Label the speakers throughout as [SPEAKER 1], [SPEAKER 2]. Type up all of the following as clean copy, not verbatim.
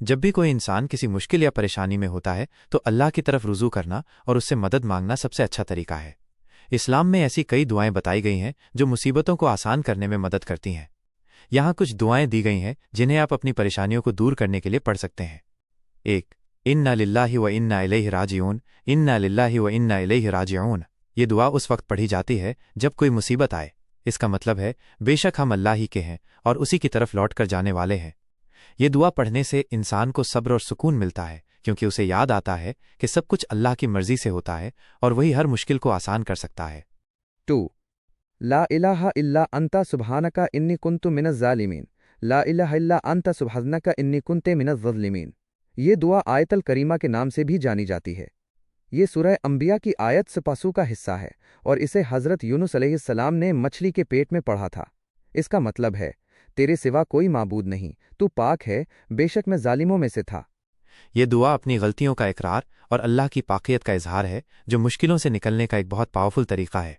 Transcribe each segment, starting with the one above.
[SPEAKER 1] جب بھی کوئی انسان کسی مشکل یا پریشانی میں ہوتا ہے تو اللہ کی طرف رجوع کرنا اور اس سے مدد مانگنا سب سے اچھا طریقہ ہے۔ اسلام میں ایسی کئی دعائیں بتائی گئی ہیں جو مصیبتوں کو آسان کرنے میں مدد کرتی ہیں۔ یہاں کچھ دعائیں دی گئی ہیں جنہیں آپ اپنی پریشانیوں کو دور کرنے کے لیے پڑھ سکتے ہیں۔ 1 انا للہ و انا الیہ راجعون، انا للہ و انا الیہ راجعون۔ یہ دعا اس وقت پڑھی جاتی ہے جب کوئی مصیبت آئے۔ اس کا مطلب ہے بے شک ہم اللہ ہی کے ہیں اور اسی کی طرف لوٹ کر جانے والے ہیں۔ یہ دعا پڑھنے سے انسان کو صبر اور سکون ملتا ہے، کیونکہ اسے یاد آتا ہے کہ سب کچھ اللہ کی مرضی سے ہوتا ہے اور وہی ہر مشکل کو آسان کر سکتا ہے۔
[SPEAKER 2] 2 لا الہ الا انت سبحانک انی کنت من الظالمین، لا الہ الا انت سبحانک انی کنت من الظالمین۔ یہ دعا آیت الکریمہ کے نام سے بھی جانی جاتی ہے۔ یہ سورہ انبیاء کی آیت سپاسو کا حصہ ہے اور اسے حضرت یونس علیہ السلام نے مچھلی کے پیٹ میں پڑھا تھا۔ اس کا مطلب ہے تیرے سوا کوئی معبود نہیں، تو پاک ہے، بے شک میں ظالموں میں سے تھا۔
[SPEAKER 1] یہ دعا اپنی غلطیوں کا اقرار اور اللہ کی پاکیت کا اظہار ہے، جو مشکلوں سے نکلنے کا ایک بہت پاورفل طریقہ ہے۔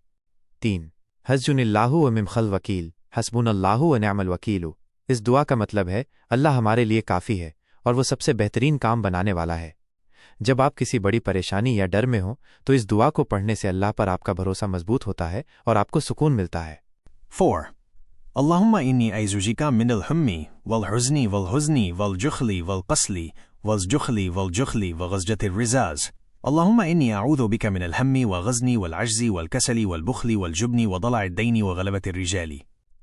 [SPEAKER 1] 3 حسبنا اللہ و نعم الوکیل، حسبنا اللہ و نعم الوکیل۔ اس دعا کا مطلب ہے اللہ ہمارے لیے کافی ہے اور وہ سب سے بہترین کام بنانے والا ہے۔ جب آپ کسی بڑی پریشانی یا ڈر میں ہوں تو اس دعا کو پڑھنے سے اللہ پر آپ کا بھروسہ مضبوط ہوتا ہے اور آپ کو سکون ملتا ہے۔
[SPEAKER 3] 4 اللہم انی اعوذ بک من الہم والحزن والحزن والجخل والقصل والجخل والجخل وغزجۃ الرزاز۔ اللہم انی اعوذ بک من الہم والغزن والعجز والکسل والبخل والجبن وضلع الدین وغلبۃ الرجال۔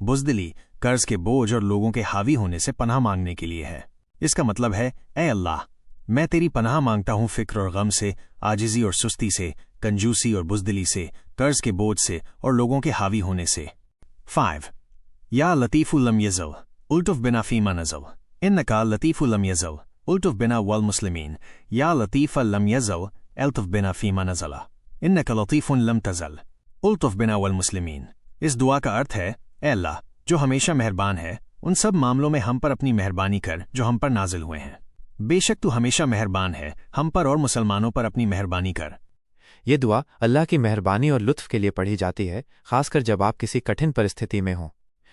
[SPEAKER 3] بزدلی، قرض کے بوجھ اور لوگوں کے حاوی ہونے سے پناہ مانگنے کے لیے ہے۔ اس کا مطلب ہے اے اللہ، میں تیری پناہ مانگتا ہوں فکر اور غم سے، عاجزی اور سستی سے، کنجوسی اور بزدلی سے، قرض کے بوجھ سے اور لوگوں کے حاوی ہونے سے۔ 5 یا لطیف لم یزل الطف بنا فیما نزل، انکا لطیف لم یزل الطف بنا والمسلمین، یا لطیف لم یزل الطف بنا فیما نزل، انکا لطیف لم تزل الطف بنا والمسلمین۔ اس دعا کا ارتھ ہے اے اللہ جو ہمیشہ مہربان ہے، ان سب معاملوں میں ہم پر اپنی مہربانی کر جو ہم پر نازل ہوئے ہیں۔ بے شک تو ہمیشہ مہربان ہے، ہم پر اور مسلمانوں پر اپنی مہربانی کر۔
[SPEAKER 1] یہ دعا اللہ کی مہربانی اور لطف کے لیے پڑھی جاتی ہے، خاص کر جب آپ کسی کٹھن پرستھتی میں ہوں۔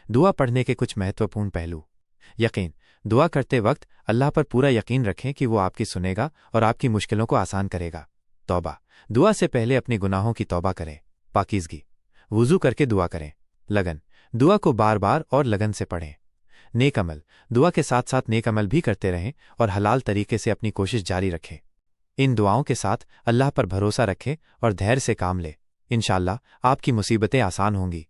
[SPEAKER 1] دعا پڑھنے کے کچھ مہتوپورن پہلو۔ یقین، دعا کرتے وقت اللہ پر پورا یقین رکھیں کہ وہ آپ کی سنے گا اور آپ کی مشکلوں کو آسان کرے گا۔ توبہ، دعا سے پہلے اپنے گناہوں کی توبہ کریں۔ پاکیزگی، وضو کر کے دعا کریں۔ لگن، دعا کو بار بار اور لگن سے پڑھیں۔ نیک عمل، دعا کے ساتھ ساتھ نیک عمل بھی کرتے رہیں اور حلال طریقے سے اپنی کوشش جاری رکھیں۔ ان دعاؤں کے ساتھ اللہ پر بھروسہ رکھیں اور دھیر سے کام لیں۔ انشاءاللہ آپ کی مصیبتیں آسان ہوں گی۔